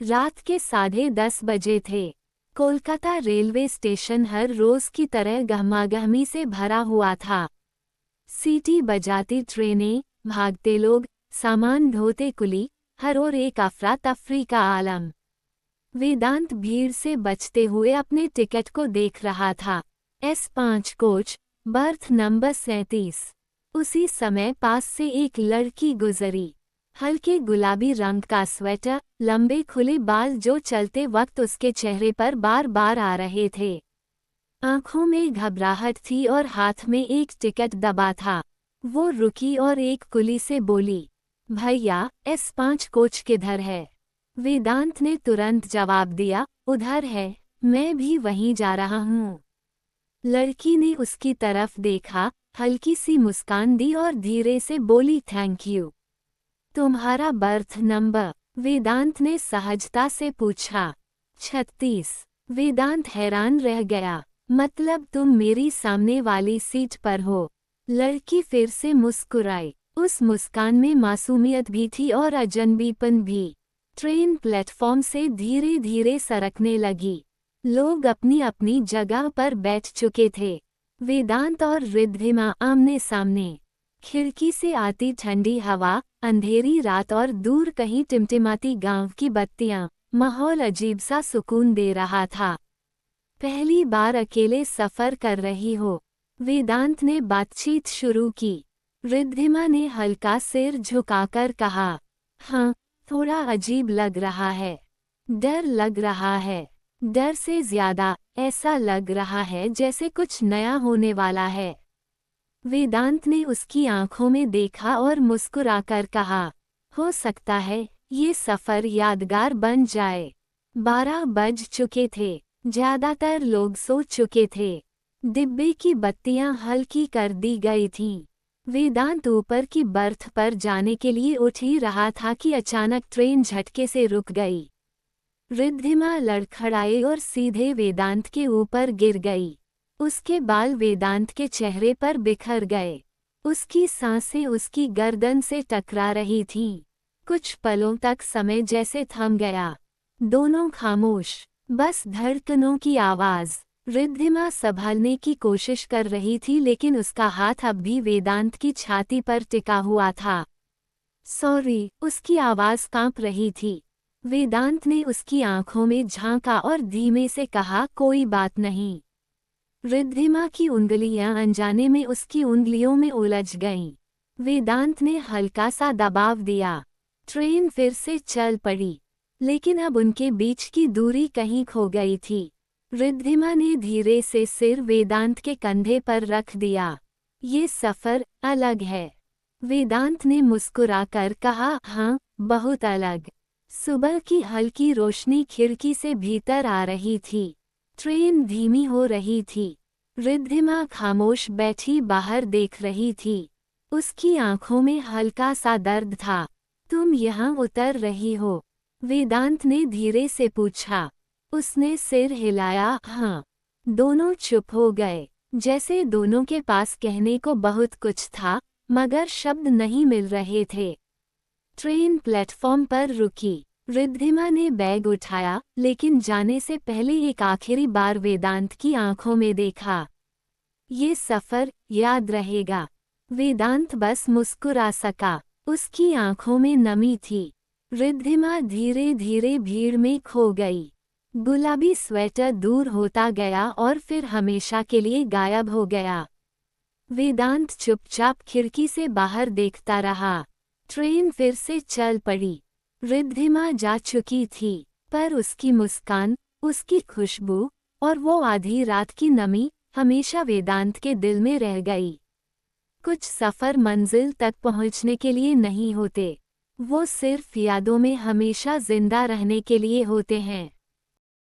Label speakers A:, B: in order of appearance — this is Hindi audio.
A: रात के 10:30 बजे थे। कोलकाता रेलवे स्टेशन हर रोज की तरह गहमागहमी से भरा हुआ था। सीटी बजाती ट्रेनें, भागते लोग, सामान ढोते कुली, हर ओर एक अफरा तफरी का आलम। वेदांत भीड़ से बचते हुए अपने टिकट को देख रहा था। S5 coach, birth number 37। उसी समय पास से एक लड़की गुजरी। हल्के गुलाबी रंग का स्वेटर, लंबे खुले बाल जो चलते वक्त उसके चेहरे पर बार बार आ रहे थे। आंखों में घबराहट थी और हाथ में एक टिकट दबा था। वो रुकी और एक कुली से बोली, भैया, S5 कोच किधर है? वेदांत ने तुरंत जवाब दिया, उधर है, मैं भी वहीं जा रहा हूँ। लड़की ने उसकी तरफ देखा, हल्की सी मुस्कान दी और धीरे से बोली, थैंक यू। तुम्हारा बर्थ नंबर? वेदांत ने सहजता से पूछा। 36। वेदांत हैरान रह गया। मतलब तुम मेरी सामने वाली सीट पर हो? लड़की फिर से मुस्कुराई। उस मुस्कान में मासूमियत भी थी और अजनबीपन भी। ट्रेन प्लेटफॉर्म से धीरे धीरे सरकने लगी। लोग अपनी अपनी जगह पर बैठ चुके थे। वेदांत और रिद्धिमा आमने सामने। खिड़की से आती ठंडी हवा, अंधेरी रात और दूर कहीं टिमटिमाती गांव की बत्तियां, माहौल अजीब सा सुकून दे रहा था। पहली बार अकेले सफर कर रही हो? वेदांत ने बातचीत शुरू की। रिद्धिमा ने हल्का सिर झुकाकर कहा, हाँ, थोड़ा अजीब लग रहा है। डर लग रहा है। डर से ज्यादा ऐसा लग रहा है जैसे कुछ नया होने वाला है। वेदांत ने उसकी आंखों में देखा और मुस्कुराकर कहा, हो सकता है ये सफर यादगार बन जाए। 12 बज चुके थे। ज्यादातर लोग सो चुके थे। डिब्बे की बत्तियां हल्की कर दी गई थीं। वेदांत ऊपर की बर्थ पर जाने के लिए उठ ही रहा था कि अचानक ट्रेन झटके से रुक गई। रिद्धिमा लड़खड़ाई और सीधे वेदांत के ऊपर गिर गई। उसके बाल वेदांत के चेहरे पर बिखर गए। उसकी सांसें उसकी गर्दन से टकरा रही थीं। कुछ पलों तक समय जैसे थम गया। दोनों खामोश, बस धड़कनों की आवाज। रिद्धिमा संभालने की कोशिश कर रही थी लेकिन उसका हाथ अब भी वेदांत की छाती पर टिका हुआ था। सॉरी, उसकी आवाज कांप रही थी। वेदांत ने उसकी आंखों में झांका और धीमे से कहा, कोई बात नहीं। रिद्धिमा की उंगलियां अनजाने में उसकी उंगलियों में उलझ गईं। वेदांत ने हल्का सा दबाव दिया। ट्रेन फिर से चल पड़ी, लेकिन अब उनके बीच की दूरी कहीं खो गई थी। रिद्धिमा ने धीरे से सिर वेदांत के कंधे पर रख दिया। ये सफर अलग है। वेदांत ने मुस्कुराकर कहा, हाँ, बहुत अलग। सुबह की हल्की रोशनी खिड़की से भीतर आ रही थी। ट्रेन धीमी हो रही थी। रिद्धिमा खामोश बैठी बाहर देख रही थी। उसकी आंखों में हल्का सा दर्द था। तुम यहाँ उतर रही हो? वेदांत ने धीरे से पूछा। उसने सिर हिलाया, हाँ। दोनों चुप हो गए, जैसे दोनों के पास कहने को बहुत कुछ था, मगर शब्द नहीं मिल रहे थे। ट्रेन प्लेटफॉर्म पर रुकी। रिद्धिमा ने बैग उठाया, लेकिन जाने से पहले एक आखिरी बार वेदांत की आंखों में देखा। ये सफर याद रहेगा। वेदांत बस मुस्कुरा सका। उसकी आंखों में नमी थी। रिद्धिमा धीरे धीरे भीड़ में खो गई। गुलाबी स्वेटर दूर होता गया और फिर हमेशा के लिए गायब हो गया। वेदांत चुपचाप खिड़की से बाहर देखता रहा। ट्रेन फिर से चल पड़ी। रिद्धिमा जा चुकी थी, पर उसकी मुस्कान, उसकी खुशबू और वो आधी रात की नमी हमेशा वेदांत के दिल में रह गई। कुछ सफ़र मंजिल तक पहुंचने के लिए नहीं होते, वो सिर्फ यादों में हमेशा जिंदा रहने के लिए होते हैं।